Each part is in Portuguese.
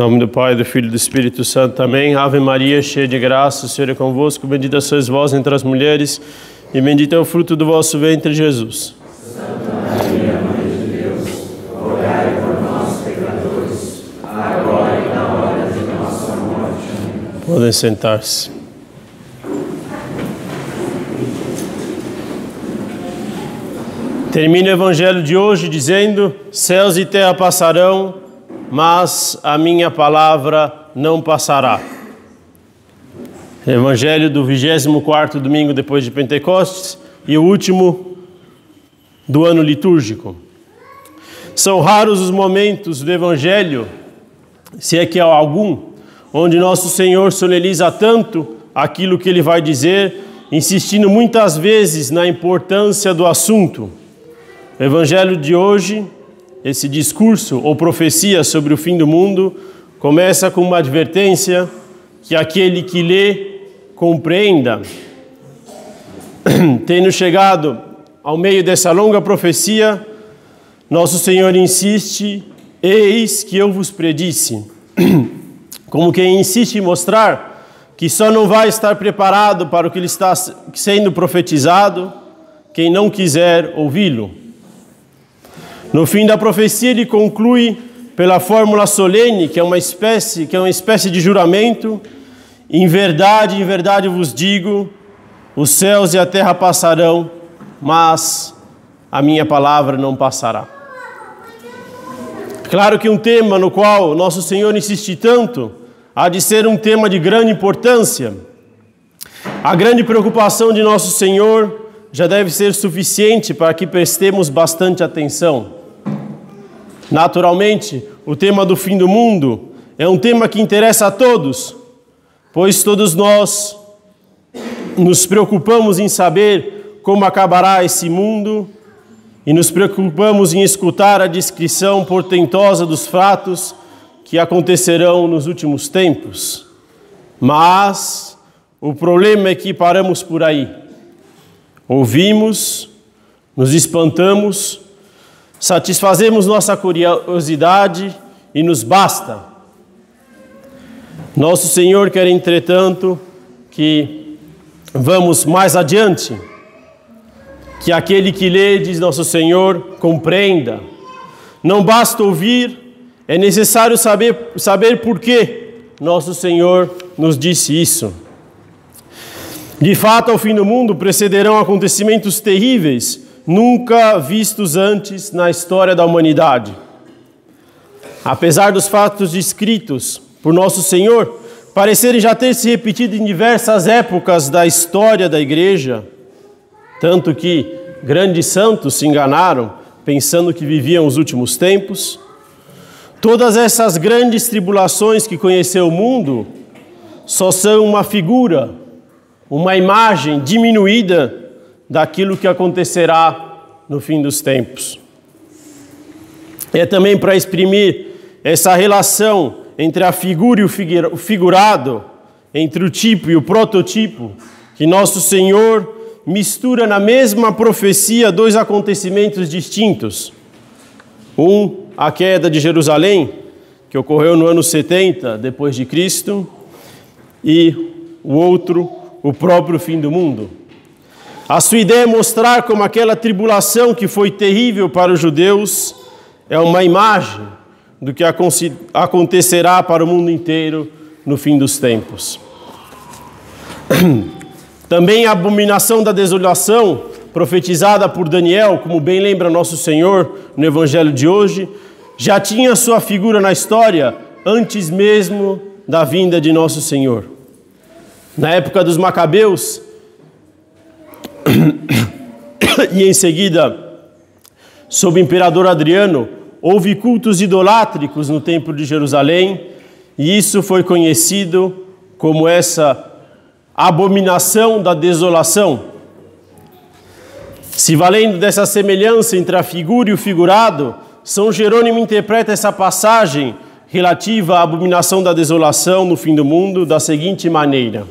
Em nome do Pai, do Filho e do Espírito Santo. Amém. Ave Maria, cheia de graça, o Senhor é convosco. Bendita sois vós entre as mulheres, e bendito é o fruto do vosso ventre, Jesus. Santa Maria, Mãe de Deus, rogai por nós, pecadores, agora e na hora de nossa morte. Amém. Podem sentar-se. Termina o Evangelho de hoje dizendo: céus e terra passarão, mas a minha palavra não passará. Evangelho do 24º domingo depois de Pentecostes e o último do ano litúrgico. São raros os momentos do Evangelho, se é que há algum, onde nosso Senhor soleniza tanto aquilo que Ele vai dizer, insistindo muitas vezes na importância do assunto. O Evangelho de hoje, esse discurso ou profecia sobre o fim do mundo, começa com uma advertência que aquele que lê compreenda. Tendo chegado ao meio dessa longa profecia, nosso Senhor insiste: eis que eu vos predisse. Como quem insiste em mostrar que só não vai estar preparado para o que lhe está sendo profetizado quem não quiser ouvi-lo. No fim da profecia, ele conclui pela fórmula solene, que é uma espécie de juramento: em verdade vos digo, os céus e a terra passarão, mas a minha palavra não passará. Claro que um tema no qual nosso Senhor insiste tanto há de ser um tema de grande importância. A grande preocupação de nosso Senhor já deve ser suficiente para que prestemos bastante atenção. Naturalmente, o tema do fim do mundo é um tema que interessa a todos, pois todos nós nos preocupamos em saber como acabará esse mundo e nos preocupamos em escutar a descrição portentosa dos fatos que acontecerão nos últimos tempos. Mas o problema é que paramos por aí. Ouvimos, nos espantamos, satisfazemos nossa curiosidade e nos basta. Nosso Senhor quer, entretanto, que vamos mais adiante, que aquele que lê, diz nosso Senhor, compreenda. Não basta ouvir, é necessário saber por que nosso Senhor nos disse isso. De fato, ao fim do mundo precederão acontecimentos terríveis, nunca vistos antes na história da humanidade. Apesar dos fatos descritos por nosso Senhor parecerem já ter se repetido em diversas épocas da história da Igreja, tanto que grandes santos se enganaram pensando que viviam os últimos tempos, todas essas grandes tribulações que conheceu o mundo só são uma figura, uma imagem diminuída daquilo que acontecerá no fim dos tempos. É também para exprimir essa relação entre a figura e o figurado, entre o tipo e o prototipo, que nosso Senhor mistura na mesma profecia dois acontecimentos distintos. Um, a queda de Jerusalém, que ocorreu no ano 70 depois de Cristo, e o outro, o próprio fim do mundo. A sua ideia é mostrar como aquela tribulação que foi terrível para os judeus é uma imagem do que acontecerá para o mundo inteiro no fim dos tempos. Também a abominação da desolação, profetizada por Daniel, como bem lembra nosso Senhor no Evangelho de hoje, já tinha sua figura na história antes mesmo da vinda de nosso Senhor. Na época dos Macabeus, e em seguida, sob o imperador Adriano, houve cultos idolátricos no templo de Jerusalém, e isso foi conhecido como essa abominação da desolação. Se valendo dessa semelhança entre a figura e o figurado, São Jerônimo interpreta essa passagem relativa à abominação da desolação no fim do mundo da seguinte maneira: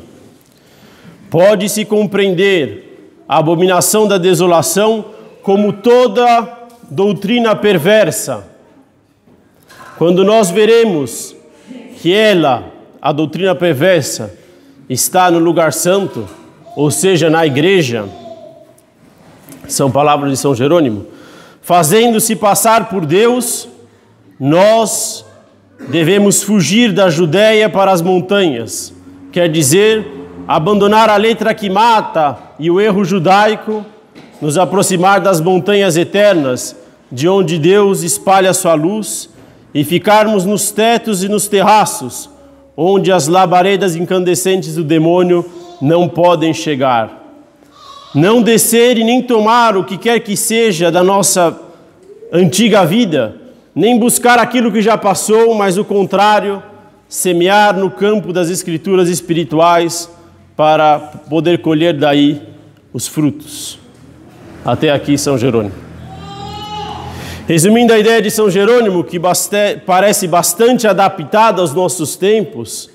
pode-se compreender a abominação da desolação como toda doutrina perversa. Quando nós veremos que ela, a doutrina perversa, está no lugar santo, ou seja, na igreja, são palavras de São Jerônimo, fazendo-se passar por Deus, nós devemos fugir da Judéia para as montanhas, quer dizer, abandonar a letra que mata e o erro judaico, nos aproximar das montanhas eternas, de onde Deus espalha sua luz, e ficarmos nos tetos e nos terraços, onde as labaredas incandescentes do demônio não podem chegar. Não descer e nem tomar o que quer que seja da nossa antiga vida, nem buscar aquilo que já passou, mas o contrário, semear no campo das escrituras espirituais para poder colher daí os frutos. Até aqui São Jerônimo. Resumindo a ideia de São Jerônimo, que parece bastante adaptada aos nossos tempos,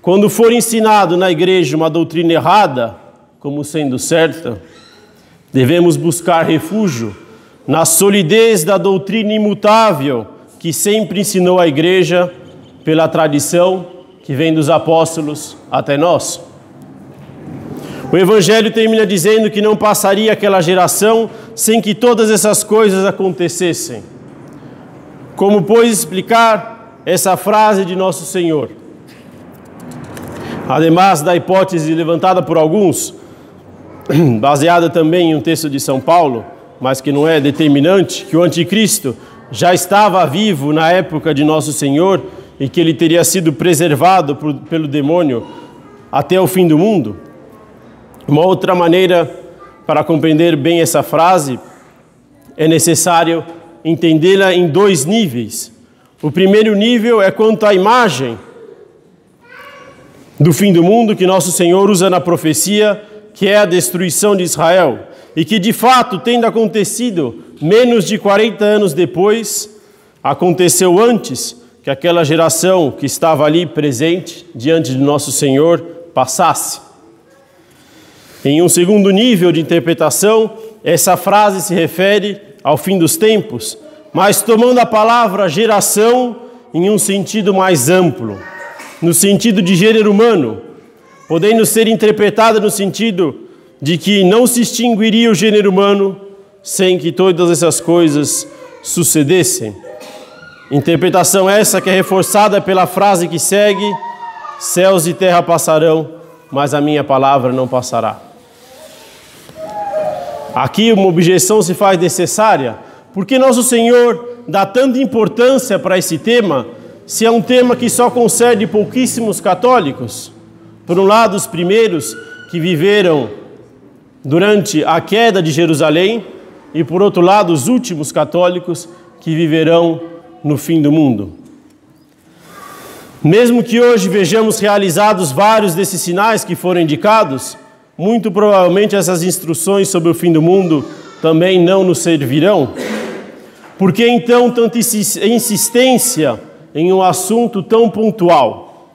quando for ensinado na igreja uma doutrina errada, como sendo certa, devemos buscar refúgio na solidez da doutrina imutável que sempre ensinou a igreja pela tradição que vem dos apóstolos até nós. O Evangelho termina dizendo que não passaria aquela geração sem que todas essas coisas acontecessem. Como, pois, explicar essa frase de Nosso Senhor? Ademais da hipótese levantada por alguns, baseada também em um texto de São Paulo, mas que não é determinante, que o anticristo já estava vivo na época de Nosso Senhor e que ele teria sido preservado pelo demônio até o fim do mundo. Uma outra maneira para compreender bem essa frase é necessário entendê-la em dois níveis. O primeiro nível é quanto à imagem do fim do mundo que Nosso Senhor usa na profecia, que é a destruição de Israel, e que de fato, tendo acontecido menos de 40 anos depois, aconteceu antes que aquela geração que estava ali presente diante de Nosso Senhor passasse. Em um segundo nível de interpretação, essa frase se refere ao fim dos tempos, mas tomando a palavra geração em um sentido mais amplo, no sentido de gênero humano, podendo ser interpretada no sentido de que não se extinguiria o gênero humano sem que todas essas coisas sucedessem. Interpretação essa que é reforçada pela frase que segue: céus e terra passarão, mas a minha palavra não passará. Aqui uma objeção se faz necessária, porque Nosso Senhor dá tanta importância para esse tema, se é um tema que só concerne pouquíssimos católicos. Por um lado, os primeiros que viveram durante a queda de Jerusalém, e por outro lado, os últimos católicos que viverão no fim do mundo. Mesmo que hoje vejamos realizados vários desses sinais que foram indicados, muito provavelmente essas instruções sobre o fim do mundo também não nos servirão. Por que então tanta insistência em um assunto tão pontual?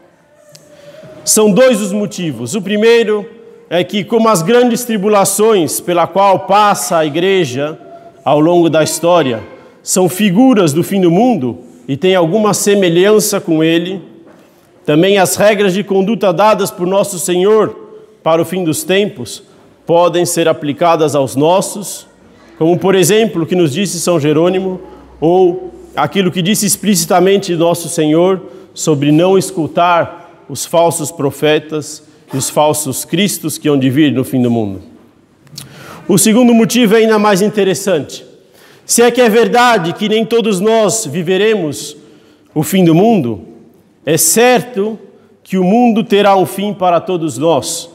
São dois os motivos. O primeiro é que, como as grandes tribulações pela qual passa a igreja ao longo da história são figuras do fim do mundo e têm alguma semelhança com ele, também as regras de conduta dadas por Nosso Senhor para o fim dos tempos podem ser aplicadas aos nossos, como por exemplo o que nos disse São Jerônimo, ou aquilo que disse explicitamente Nosso Senhor sobre não escutar os falsos profetas e os falsos cristos que hão de vir no fim do mundo. O segundo motivo é ainda mais interessante. Se é que é verdade que nem todos nós viveremos o fim do mundo, é certo que o mundo terá um fim para todos nós.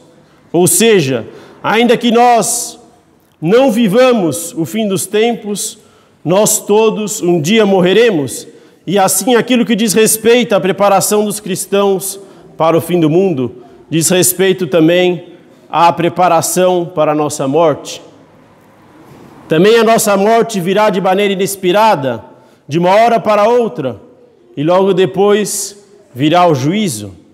Ou seja, ainda que nós não vivamos o fim dos tempos, nós todos um dia morreremos, e assim aquilo que diz respeito à preparação dos cristãos para o fim do mundo, diz respeito também à preparação para a nossa morte. Também a nossa morte virá de maneira inesperada, de uma hora para outra, e logo depois virá o juízo.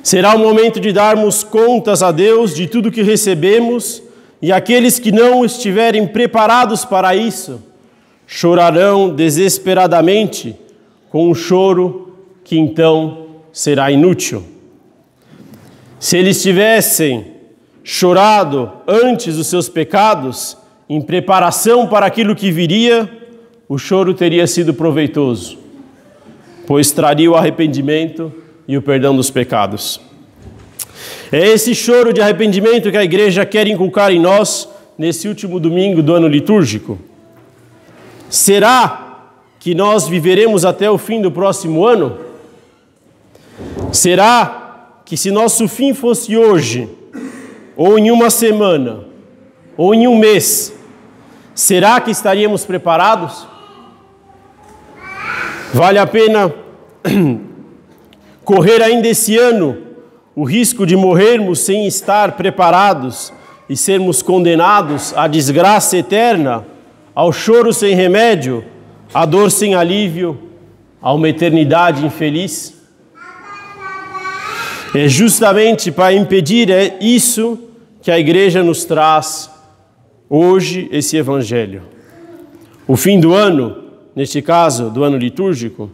Será o momento de darmos contas a Deus de tudo que recebemos, e aqueles que não estiverem preparados para isso chorarão desesperadamente com um choro que então será inútil. Se eles tivessem chorado antes dos seus pecados, em preparação para aquilo que viria, o choro teria sido proveitoso, pois traria o arrependimento e o perdão dos pecados. É esse choro de arrependimento que a igreja quer inculcar em nós nesse último domingo do ano litúrgico. Será que nós viveremos até o fim do próximo ano? Será que se nosso fim fosse hoje, ou em uma semana, ou em um mês, será que estaríamos preparados? Vale a pena correr ainda esse ano o risco de morrermos sem estar preparados e sermos condenados à desgraça eterna, ao choro sem remédio, à dor sem alívio, a uma eternidade infeliz? É justamente para impedir isso que a igreja nos traz hoje esse evangelho. O fim do ano, neste caso do ano litúrgico,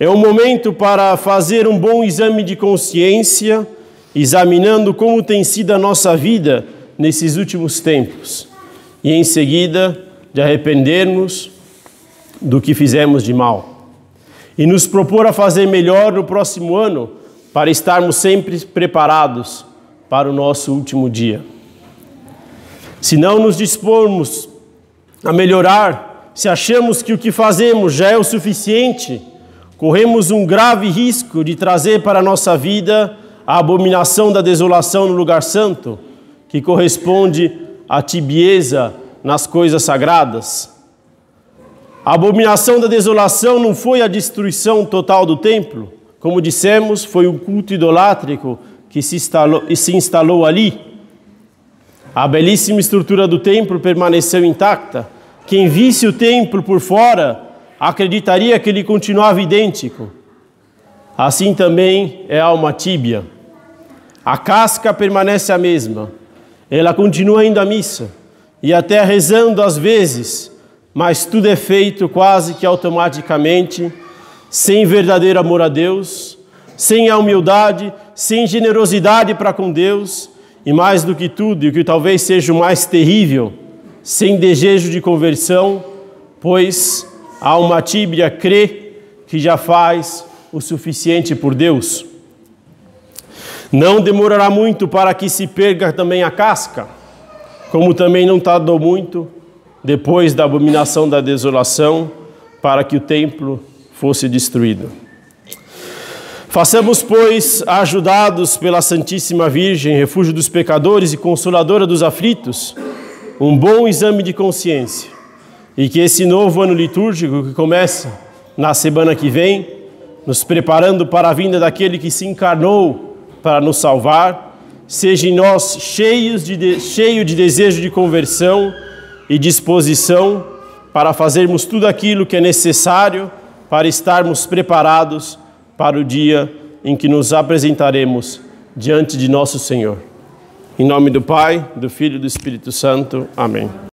é um momento para fazer um bom exame de consciência, examinando como tem sido a nossa vida nesses últimos tempos, e em seguida de arrependermos do que fizemos de mal, e nos propor a fazer melhor no próximo ano, para estarmos sempre preparados para o nosso último dia. Se não nos dispormos a melhorar, se achamos que o que fazemos já é o suficiente, corremos um grave risco de trazer para a nossa vida a abominação da desolação no lugar santo, que corresponde à tibieza nas coisas sagradas. A abominação da desolação não foi a destruição total do templo. Como dissemos, foi um culto idolátrico que se instalou ali. A belíssima estrutura do templo permaneceu intacta. Quem visse o templo por fora acreditaria que ele continuava idêntico. Assim também é a alma tíbia. A casca permanece a mesma. Ela continua indo à missa e até rezando às vezes, mas tudo é feito quase que automaticamente, sem verdadeiro amor a Deus, sem a humildade, sem generosidade para com Deus, e mais do que tudo, e o que talvez seja o mais terrível, sem desejo de conversão, pois a alma tíbia crê que já faz o suficiente por Deus. Não demorará muito para que se perca também a casca, como também não tardou muito, depois da abominação da desolação, para que o templo fosse destruído. Façamos, pois, ajudados pela Santíssima Virgem, refúgio dos pecadores e consoladora dos aflitos, um bom exame de consciência, e que esse novo ano litúrgico que começa na semana que vem, nos preparando para a vinda daquele que se encarnou para nos salvar, seja em nós cheio de desejo de conversão e disposição para fazermos tudo aquilo que é necessário para estarmos preparados para o dia em que nos apresentaremos diante de nosso Senhor. Em nome do Pai, do Filho e do Espírito Santo. Amém.